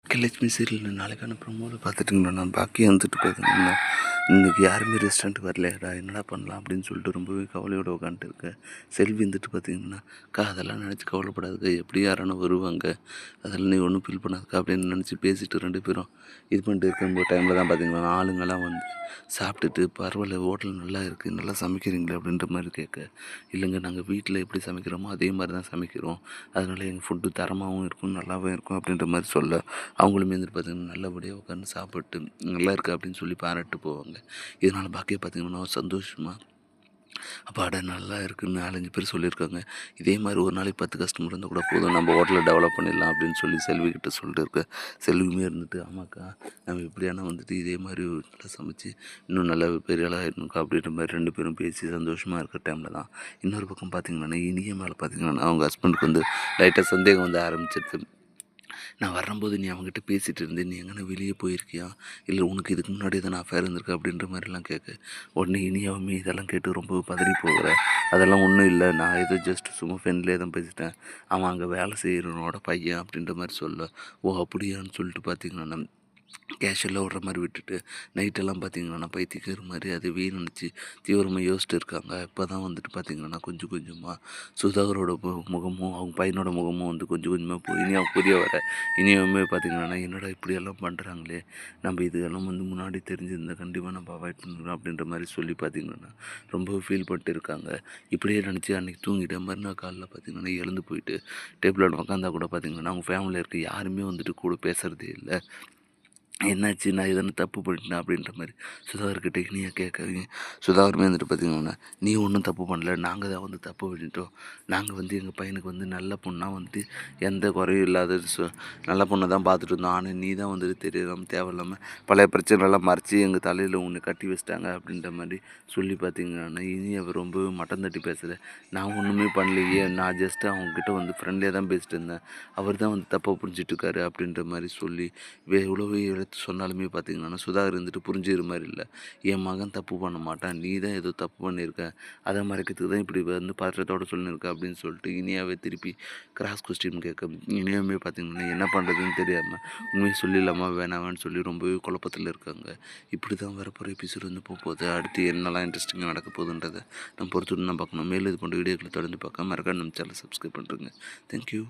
Baakiyalakshmi serial நாளைக்கான ப்ரொமோவில் பார்த்துட்டிங்கன்னா பாக்கி வந்துட்டு பார்த்தீங்கன்னா இன்றைக்கி யாருமே ரெஸ்டாரண்ட் வரலையாடா என்னடா பண்ணலாம் அப்படின்னு சொல்லிட்டு ரொம்பவே கவலையோடு உட்காந்துட்டு இருக்கேன். செல்வி வந்துட்டு பார்த்தீங்கன்னா அதெல்லாம் நினச்சி கவலைப்படாதுக்கா, எப்படி யாரானு வருவாங்க, அதெல்லாம் நீ ஒன்றும் ஃபீல் பண்ணாதுக்கா அப்படின்னு நினச்சி பேசிட்டு ரெண்டு பேரும் இது பண்ணிட்டு இருக்கும்போது டைமில் தான் பார்த்தீங்கன்னா ஆளுங்கள்லாம் வந்து சாப்பிட்டுட்டு பரவாயில்ல ஹோட்டல் நல்லா இருக்குது, நல்லா சமைக்கிறீங்களே அப்படின்ற மாதிரி கேட்க, இல்லைங்க நாங்கள் வீட்டில் எப்படி சமைக்கிறோமோ அதே மாதிரி தான் சமைக்கிறோம், அதனால் எங்கள் ஃபுட்டு தரமாகவும் இருக்கும் நல்லாவும் இருக்கும் அப்படின்ற மாதிரி சொல்ல, அவங்களுமே வந்துட்டு பார்த்திங்கன்னா நல்லபடியாக உட்காந்து சாப்பிட்டு நல்லா இருக்குது அப்படின்னு சொல்லி பாராட்டு போவாங்க. இதனால் பாக்கிய பார்த்திங்கன்னா சந்தோஷமாக அப்பாடா நல்லா இருக்குன்னு 4-5 பேர் சொல்லியிருக்காங்க. இதே மாதிரி ஒரு நாளைக்கு 10 கஸ்டமர் இருந்தால் கூட போதும், நம்ம ஹோட்டலை டெவலப் பண்ணிடலாம் அப்படின்னு சொல்லி செல்விக்கிட்ட சொல்லிட்டு இருக்கேன். செல்வியுமே இருந்துட்டு ஆமாக்கா நம்ம எப்படியானா வந்துட்டு இதே மாதிரி நல்லா சமைச்சு இன்னும் நல்லா பெரிய ஆளாக ஆகிடணுக்கா அப்படின்ற மாதிரி 2 பேரும் பேசி சந்தோஷமாக இருக்கிற டைமில் தான் இன்னொரு பக்கம் பார்த்திங்கன்னா இனிய மேலே பார்த்திங்கன்னா அவங்க ஹஸ்பண்டுக்கு வந்து லைட்டாக சந்தேகம் வந்து ஆரம்பிச்சிருது. நான் வரும்போது நீ அவங்ககிட்ட பேசிகிட்டு இருந்தேன், நீ எங்கன்னா வெளியே போயிருக்கியா, இல்லை உனக்கு இதுக்கு முன்னாடி தான் அஃபேர் இருந்திருக்கா அப்படின்ற மாதிரிலாம் கேட்க, உடனே இனியாவுமே இதெல்லாம் கேட்டு ரொம்ப பதறி போகிற, அதெல்லாம் ஒன்றும் இல்லை, நான் ஏதோ ஜஸ்ட் சும்மா ஃப்ரெண்ட்லேயே தான் பேசிட்டேன், அவன் அங்கே வேலை செய்கிறவனோட பையன் அப்படின்ற மாதிரி சொல்ல, ஓ அப்படியான்னு சொல்லிட்டு பார்த்திங்கன்னா கேஷுவலாக விட்ற மாதிரி விட்டுட்டு நைட்டெல்லாம் பார்த்திங்கன்னா பைத்தியக்கார மாதிரி அதுவே நினச்சி தீவிரமாக யோசிச்சுட்டு இருக்காங்க. இப்போ தான் வந்துட்டு பார்த்திங்கன்னா கொஞ்சம் கொஞ்சமாக சுதாகரோட முகமும் அவங்க பையனோட முகமும் வந்து கொஞ்சம் கொஞ்சமாக போய் இனியும் புரிய வர, இனியுமே பார்த்திங்கன்னா என்னடா இப்படியெல்லாம் பண்ணுறாங்களே, நம்ம இதெல்லாம் வந்து முன்னாடி தெரிஞ்சிருந்தால் கண்டிப்பாக நம்ம அவாய்ட் பண்ணுறோம் அப்படின்ற மாதிரி சொல்லி பார்த்திங்கன்னா ரொம்ப ஃபீல் பண்ணிட்டு இருக்காங்க. இப்படியே நினச்சி அன்றைக்கி தூங்கிட்டு மறுநாள் காலைல பார்த்திங்கன்னா எழுந்து போயிட்டு டேபிளில் உட்காந்தா கூட பார்த்திங்கன்னா அவங்க ஃபேமிலியில் இருக்க யாருமே வந்துட்டு கூட பேசுகிறதே இல்லை. என்னாச்சு நான் எதனா தப்பு பண்ணிட்டேன் அப்படின்ற மாதிரி சுதாகர்கிட்ட இனியாக கேட்காதீங்க. சுதாகருமே வந்துட்டு பார்த்திங்கன்னா நீ ஒன்றும் தப்பு பண்ணல, நாங்கள் தான் வந்து தப்பு பண்ணிட்டோம், நாங்கள் வந்து எங்கள் பையனுக்கு வந்து நல்ல பொண்ணாக வந்து எந்த குறையும் இல்லாத நல்ல பொண்ணை தான் பார்த்துட்டு இருந்தோம், ஆனால் நீ தான் வந்துட்டு தெரியாமல் தேவையில்லாமல் பழைய பிரச்சனைலாம் மறைச்சி எங்கள் தலையில் உன்னை கட்டி வச்சிட்டாங்க அப்படின்ற மாதிரி சொல்லி பார்த்திங்கன்னா இனி அவர் ரொம்பவே மட்டம் தட்டி பேசுகிறேன். நான் ஒன்றுமே பண்ணலையே, நான் ஜஸ்ட்டு அவங்கக்கிட்ட வந்து ஃப்ரெண்ட்லியாக தான் பேசிட்டு இருந்தேன், அவர் தான் வந்து தப்பாக புரிஞ்சிட்டு இருக்காரு அப்படின்ற மாதிரி சொல்லி எவ்வளவு சொன்னாலுமே பார்த்திங்கன்னா சுதாகர் இருந்துட்டு புரிஞ்சுக்கிற மாதிரி இல்லை. என் மகன் தப்பு பண்ண மாட்டான், நீ தான் ஏதோ தப்பு பண்ணியிருக்க, அதை மறைக்கிறதுக்கு தான் இப்படி வந்து பாத்திரத்தோடு சொல்லியிருக்க அப்படின்னு சொல்லிட்டு இனியாவே திருப்பி கிராஸ் கொஸ்டின் கேட்க, இனியாவே பார்த்திங்கன்னா என்ன பண்ணுறதுன்னு தெரியாமல் உண்மையை சொல்லிடலாமா வேணாமான்னு சொல்லி ரொம்பவே குழப்பத்தில் இருக்காங்க. இப்படி தான் வரப்போகிற எபிசோட் வந்து போகுது. அடுத்து என்னெல்லாம் இன்ட்ரெஸ்டிங்காக நடக்க போகுதுன்றதை நம்ம பொறுத்து நான் பார்க்கணும். மேலும் இது போன்ற வீடியோக்களை தொடர்ந்து பார்க்க மறக்காம நம்ம சேனலை சப்ஸ்கிரைப் பண்ணுறேங்க. தேங்க்யூ.